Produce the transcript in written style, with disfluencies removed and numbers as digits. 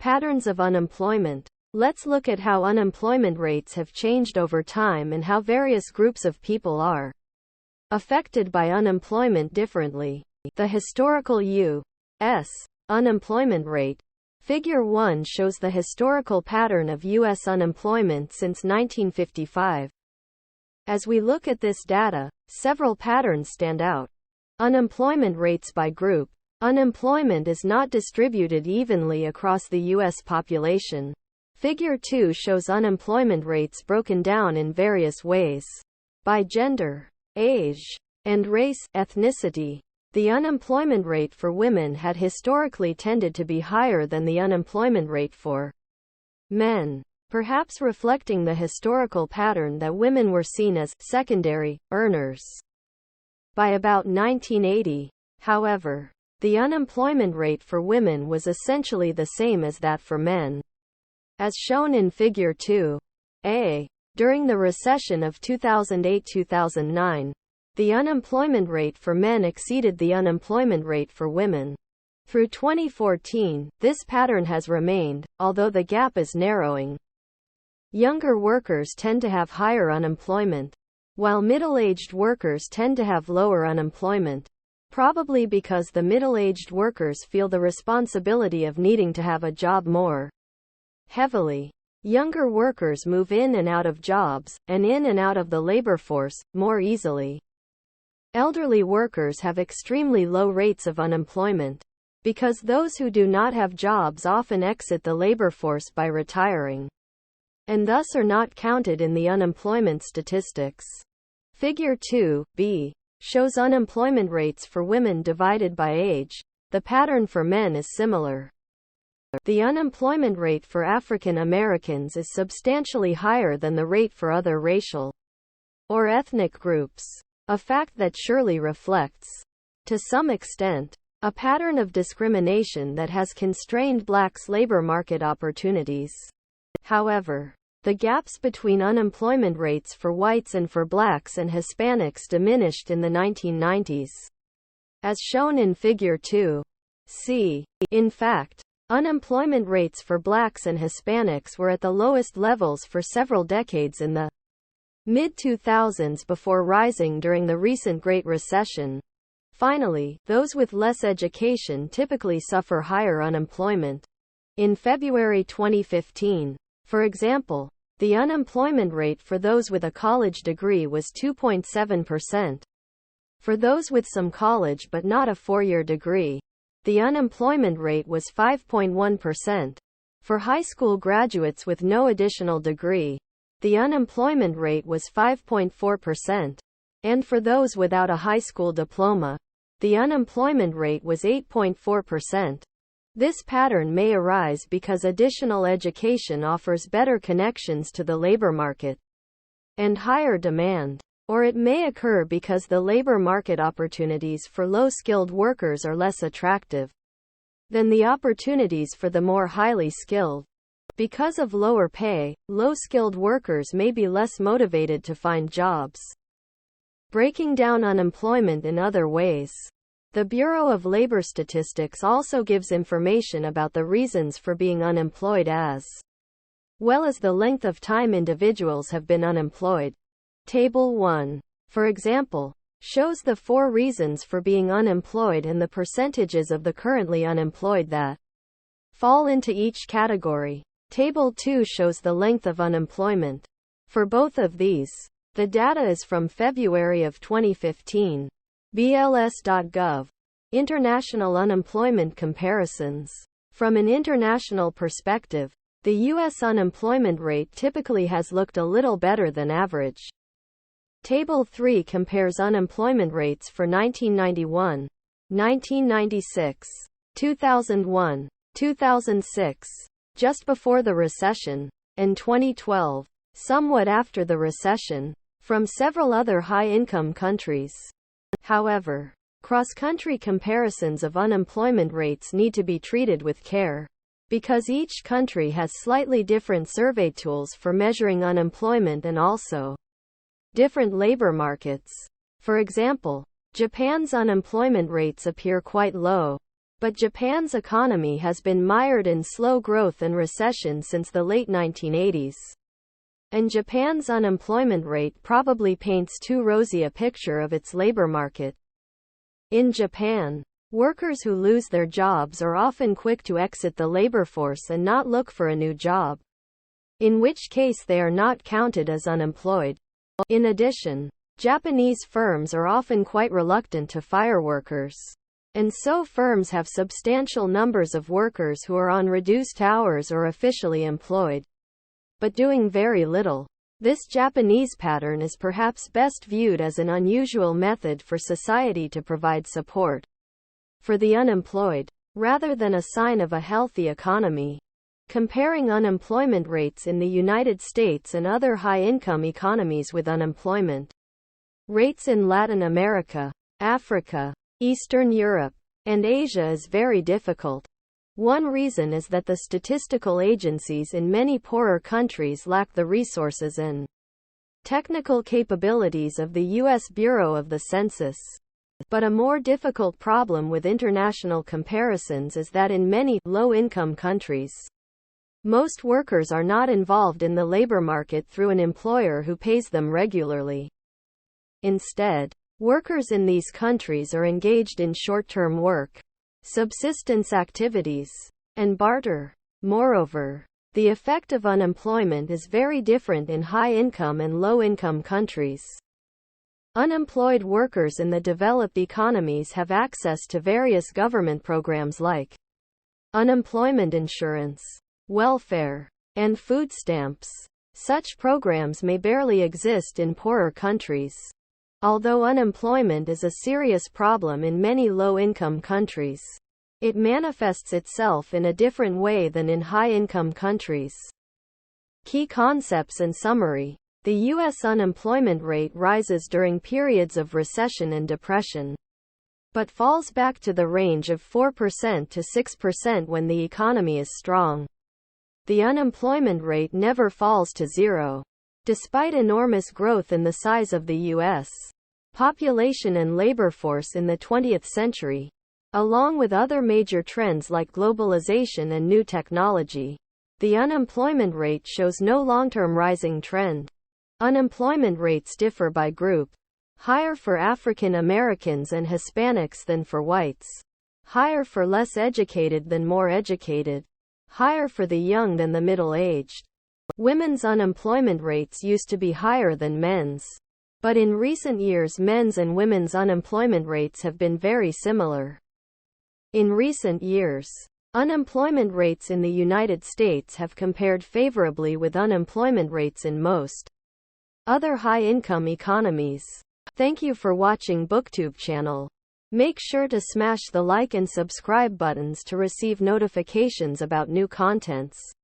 Patterns of unemployment. Let's look at how unemployment rates have changed over time and how various groups of people are affected by unemployment differently. The historical U.S. unemployment rate. Figure 1 shows the historical pattern of U.S. unemployment since 1955. As we look at this data, several patterns stand out. Unemployment rates by group. Unemployment is not distributed evenly across the U.S. population. Figure 2 shows unemployment rates broken down in various ways. By gender, age, and race, ethnicity. The unemployment rate for women had historically tended to be higher than the unemployment rate for men, perhaps reflecting the historical pattern that women were seen as secondary earners. By about 1980, however, the unemployment rate for women was essentially the same as that for men. As shown in Figure 2a, during the recession of 2008-2009, the unemployment rate for men exceeded the unemployment rate for women. Through 2014, this pattern has remained, although the gap is narrowing. Younger workers tend to have higher unemployment, while middle-aged workers tend to have lower unemployment, probably because the middle-aged workers feel the responsibility of needing to have a job more heavily. Younger workers move in and out of jobs, and in and out of the labor force, more easily. Elderly workers have extremely low rates of unemployment, because those who do not have jobs often exit the labor force by retiring, and thus are not counted in the unemployment statistics. Figure 2b shows unemployment rates for women divided by age. The pattern for men is similar. The unemployment rate for African Americans is substantially higher than the rate for other racial or ethnic groups, a fact that surely reflects, to some extent, a pattern of discrimination that has constrained blacks' labor market opportunities. However, the gaps between unemployment rates for whites and for blacks and Hispanics diminished in the 1990s, as shown in Figure 2c. In fact, unemployment rates for blacks and Hispanics were at the lowest levels for several decades in the mid-2000s before rising during the recent Great Recession. Finally, those with less education typically suffer higher unemployment. In February 2015, for example, the unemployment rate for those with a college degree was 2.7%. For those with some college but not a four-year degree, the unemployment rate was 5.1%. For high school graduates with no additional degree, the unemployment rate was 5.4%. And for those without a high school diploma, the unemployment rate was 8.4%. This pattern may arise because additional education offers better connections to the labor market and higher demand. Or it may occur because the labor market opportunities for low-skilled workers are less attractive than the opportunities for the more highly skilled. Because of lower pay, low-skilled workers may be less motivated to find jobs. Breaking down unemployment in other ways. The Bureau of Labor Statistics also gives information about the reasons for being unemployed as well as the length of time individuals have been unemployed. Table 1, for example, shows the 4 reasons for being unemployed and the percentages of the currently unemployed that fall into each category. Table 2 shows the length of unemployment. For both of these, the data is from February of 2015. BLS.gov. International Unemployment Comparisons. From an international perspective, the U.S. unemployment rate typically has looked a little better than average. Table 3 compares unemployment rates for 1991, 1996, 2001, 2006, just before the recession, and 2012, somewhat after the recession, from several other high-income countries. However, cross-country comparisons of unemployment rates need to be treated with care, because each country has slightly different survey tools for measuring unemployment and also different labor markets. For example, Japan's unemployment rates appear quite low, But Japan's economy has been mired in slow growth and recession since the late 1980s. And Japan's unemployment rate probably paints too rosy a picture of its labor market. In Japan, workers who lose their jobs are often quick to exit the labor force and not look for a new job, in which case they are not counted as unemployed. In addition, Japanese firms are often quite reluctant to fire workers. And so firms have substantial numbers of workers who are on reduced hours or officially employed, but doing very little. This Japanese pattern is perhaps best viewed as an unusual method for society to provide support for the unemployed, rather than a sign of a healthy economy. Comparing unemployment rates in the United States and other high-income economies with unemployment rates in Latin America, Africa, Eastern Europe, and Asia is very difficult. One reason is that the statistical agencies in many poorer countries lack the resources and technical capabilities of the U.S. Bureau of the Census. But a more difficult problem with international comparisons is that in many low-income countries, most workers are not involved in the labor market through an employer who pays them regularly. Instead, workers in these countries are engaged in short-term work, subsistence activities, and barter. Moreover, the effect of unemployment is very different in high-income and low-income countries. Unemployed workers in the developed economies have access to various government programs like unemployment insurance, welfare, and food stamps. Such programs may barely exist in poorer countries. Although unemployment is a serious problem in many low-income countries, it manifests itself in a different way than in high-income countries. Key concepts and summary. The U.S. unemployment rate rises during periods of recession and depression, but falls back to the range of 4% to 6% when the economy is strong. The unemployment rate never falls to zero. Despite enormous growth in the size of the U.S. population and labor force in the 20th century, along with other major trends like globalization and new technology, the unemployment rate shows no long-term rising trend. Unemployment rates differ by group. Higher for African-Americans and Hispanics than for whites. Higher for less educated than more educated. Higher for the young than the middle-aged. Women's unemployment rates used to be higher than men's, but in recent years men's and women's unemployment rates have been very similar. In recent years, unemployment rates in the United States have compared favorably with unemployment rates in most other high-income economies. Thank you for watching BookTube channel. Make sure to smash the like and subscribe buttons to receive notifications about new contents.